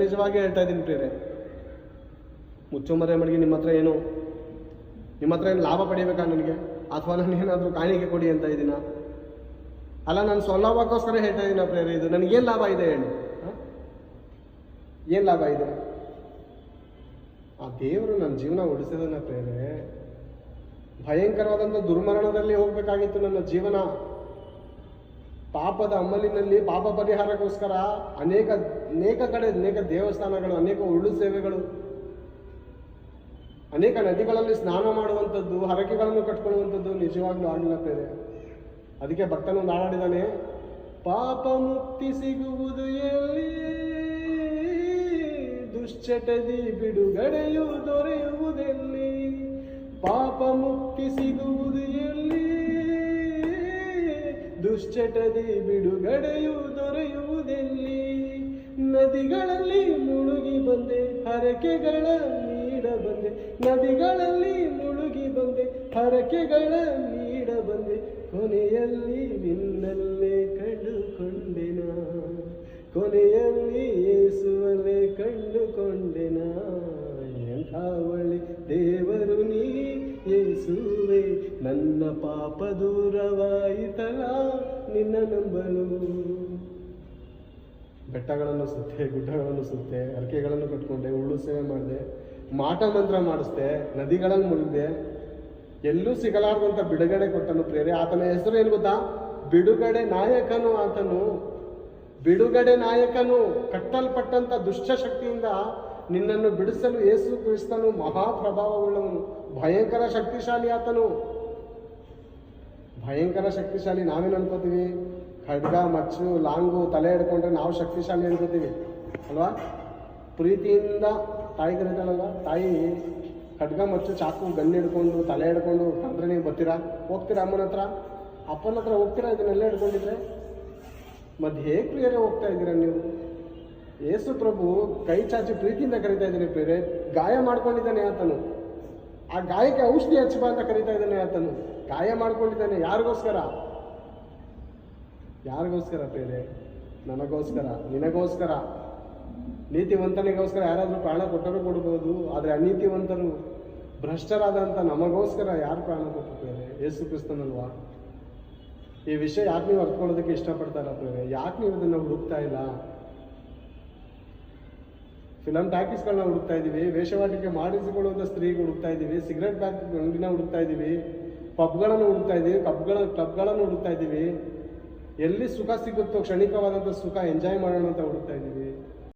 ನಿಜವಾಗಿ ಹೇಳ್ತಾ ಇದ್ದೀನಿ ಪ್ರಿಯರೇ. ಮುಚ್ಚುಮರೆ ಮಡಿಗೆ ನಿಮ್ಮ ಹತ್ರ ಏನು ಲಾಭ ಪಡಿಬೇಕಾ ನನಗೆ, ಅಥವಾ ನನಗೇನಾದರೂ ಕಾಣಿಕೆ ಕೊಡಿ ಅಂತ ಇದ್ದೀನ? ಅಲ್ಲ, ನಾನು ಸ್ವಲಾಭಕ್ಕೋಸ್ಕರ ಹೇಳ್ತಾ ಇದ್ದೀನ ಪ್ರೇರೆ. ಇದು ನನಗೇನು ಲಾಭ ಇದೆ ಹೇಳಿ? ಏನು ಲಾಭ ಇದೆ? ಆ ದೇವರು ನನ್ನ ಜೀವನ ಉಳಿಸಿದನ ಪ್ರೇರೆ. ಭಯಂಕರವಾದಂಥ ದುರ್ಮರಣದಲ್ಲಿ ಹೋಗ್ಬೇಕಾಗಿತ್ತು ನನ್ನ ಜೀವನ. ಪಾಪದ ಅಮಲಿನಲ್ಲಿ ಪಾಪ ಪರಿಹಾರಕ್ಕೋಸ್ಕರ ಅನೇಕ ಕಡೆ ಅನೇಕ ದೇವಸ್ಥಾನಗಳು, ಅನೇಕ ಉರುಳು ಸೇವೆಗಳು, ಅನೇಕ ನದಿಗಳಲ್ಲಿ ಸ್ನಾನ ಮಾಡುವಂಥದ್ದು, ಹರಕೆಗಳನ್ನು ಕಟ್ಕೊಳ್ಳುವಂಥದ್ದು ನಿಜವಾಗ್ಲೂ ಆಗಲಿಲ್ಲ ಪ್ರೇರೆ. ಅದಕ್ಕೆ ಭಕ್ತನೊಂದು ಹಾಡಿದಾನೆ, ಪಾಪ ಮುಕ್ತಿ ಸಿಗುವುದು ಎಲ್ಲಿ, ದುಶ್ಚಟದಿ ಬಿಡುಗಡೆಯು ದೊರೆಯುವುದೆಲ್ಲಿ. ಪಾಪ ಮುಕ್ತಿ ಸಿಗುವುದು ಎಲ್ಲಿ, ದುಶ್ಚಟದಿ ಬಿಡುಗಡೆಯು ದೊರೆಯುವುದೆಲ್ಲಿ. ನದಿಗಳಲ್ಲಿ ಮುಳುಗಿ ಬಂದೆ ಹರಕೆಗಳ ನೀಡ ಬಂದೆ, ನದಿಗಳಲ್ಲಿ ಮುಳುಗಿ ಬಂದೆ ಹರಕೆಗಳ ನೀಡ ಬಂದೆ. ಕೊನೆಯಲ್ಲಿ ನಿನ್ನಲ್ಲೇ ಕಂಡುಕೊಂಡೆನ, ಕೊನೆಯಲ್ಲಿ ಯೇಸುವಲ್ಲೇ ಕಂಡುಕೊಂಡೆನ. ಎಂಥವಳಿ ದೇವರು ನೀ ಯೇಸುವೆ, ನನ್ನ ಪಾಪ ದೂರವಾಯಿತಲ್ಲ ನಿನ್ನ ನಂಬಲು. ಬೆಟ್ಟಗಳನ್ನು ಸುತ್ತೆ, ಗುಡ್ಡಗಳನ್ನು ಸುತ್ತೆ, ಹರಕೆಗಳನ್ನು ಕಟ್ಕೊಂಡೆ, ಉಳ್ಳು ಸೇವೆ ಮಾಡಿದೆ, ಮಾಟ ಮಂತ್ರ ಮಾಡಿಸ್ದೆ, ನದಿಗಳಲ್ಲಿ ಮುಳುಗಿದೆ, ಎಲ್ಲೂ ಸಿಗಲಾರ್ದಂತ ಬಿಡುಗಡೆ ಕೊಟ್ಟನು ಪ್ರೇರೆ. ಆತನ ಹೆಸರು ಏನು ಗೊತ್ತಾ? ಬಿಡುಗಡೆ ನಾಯಕನು. ಆತನು ಬಿಡುಗಡೆ ನಾಯಕನು. ಕಟ್ಟಲ್ಪಟ್ಟಂತ ದುಷ್ಟ ಶಕ್ತಿಯಿಂದ ನಿನ್ನನ್ನು ಬಿಡಿಸಲು ಯೇಸು ಕ್ರಿಸ್ತನು ಮಹಾಪ್ರಭಾವವುಳ್ಳವನು, ಭಯಂಕರ ಶಕ್ತಿಶಾಲಿ. ಆತನು ಭಯಂಕರ ಶಕ್ತಿಶಾಲಿ. ನಾವೇನು ಅನ್ಕೋತೀವಿ? ಖಡ್ಗ, ಮಚ್ಚು, ಲಾಂಗು ತಲೆ ಹಿಡ್ಕೊಂಡ್ರೆ ನಾವು ಶಕ್ತಿಶಾಲಿ ಅನ್ಕೋತೀವಿ ಅಲ್ವಾ? ಪ್ರೀತಿಯಿಂದ ತಾಯಿ ಕರೀತಾಳಲ್ಲ, ತಾಯಿ ಖಡ್ಗ, ಮಚ್ಚು, ಚಾಕು, ಗಣ್ಣು ಹಿಡ್ಕೊಂಡು ತಲೆ ಹಿಡ್ಕೊಂಡು ಕಂಡ್ರೆ ನೀವು ಬರ್ತೀರಾ? ಹೋಗ್ತೀರಾ? ಅಮ್ಮನ ಹತ್ರ, ಅಪ್ಪನ ಹತ್ರ ಹೋಗ್ತೀರಾ? ಇದನ್ನೆಲ್ಲ ಹಿಡ್ಕೊಂಡಿದ್ರೆ ಮತ್ತೆ ಹೇಗೆ ಪ್ರಿಯರೇ ಹೋಗ್ತಾ ಇದ್ದೀರಾ ನೀವು? ಯೇಸು ಪ್ರಭು ಕೈ ಚಾಚಿ ಪ್ರೀತಿಯಿಂದ ಕರಿತಾ ಇದ್ದಾನೆ ಪ್ರಿಯರೇ. ಗಾಯ ಮಾಡ್ಕೊಂಡಿದ್ದಾನೆ ಆತನು. ಆ ಗಾಯಕ್ಕೆ ಔಷಧಿ ಹಚ್ಚಬಾ ಅಂತ ಕರಿತಾ ಇದ್ದಾನೆ ಆತನು. ಗಾಯ ಮಾಡ್ಕೊಂಡಿದ್ದಾನೆ. ಯಾರಿಗೋಸ್ಕರ? ಯಾರಿಗೋಸ್ಕರ ಪ್ರಿಯರೇ? ನನಗೋಸ್ಕರ, ನಿನಗೋಸ್ಕರ. ನೀತಿವಂತನಿಗೋಸ್ಕರ ಯಾರಾದರೂ ಪ್ರಾಣ ಕೊಟ್ಟರೂ ಕೊಡ್ಬೋದು, ಆದರೆ ಅನೀತಿವಂತರು, ಭ್ರಷ್ಟರಾದಂಥ ನಮಗೋಸ್ಕರ ಯಾರು ಪ್ರಾಣ ಕೊಟ್ಟಿದ್ದಾರೆ? ಯೇಸು ಕ್ರಿಸ್ತನಲ್ವಾ? ಈ ವಿಷಯ ಯಾಕೆ ನೀವು ಅರ್ಥಕೊಳ್ಳೋದಕ್ಕೆ ಇಷ್ಟಪಡ್ತಾರ ಪ್ರೇರೆ? ಯಾಕೆ ನೀವು ಇದನ್ನು ಹುಡುಕ್ತಾ ಇಲ್ಲ? ಫಿಲಮ್ ಟಾಕೀಸ್ಗಳನ್ನ ಹುಡುಕ್ತಾ ಇದ್ದೀವಿ, ವೇಷವಾಟಿಕೆ ಮಾಡಿಸಿಕೊಳ್ಳುವಂಥ ಸ್ತ್ರೀಗೆ ಹುಡುಕ್ತಾ ಇದ್ದೀವಿ, ಸಿಗರೆಟ್ ಬ್ಯಾಗ್ ಅಂಗಡಿನ ಹುಡುಕ್ತಾ ಇದ್ದೀವಿ, ಪಬ್ಗಳನ್ನು ಹುಡುಕ್ತಾ ಇದ್ದೀವಿ, ಕ್ಲಬ್ಗಳನ್ನು ಹುಡುಕ್ತಾ ಇದ್ದೀವಿ. ಎಲ್ಲಿ ಸುಖ ಸಿಗುತ್ತೋ, ಕ್ಷಣಿಕವಾದಂಥ ಸುಖ ಎಂಜಾಯ್ ಮಾಡೋಣ ಅಂತ ಹುಡುಕ್ತಾ ಇದ್ದೀವಿ.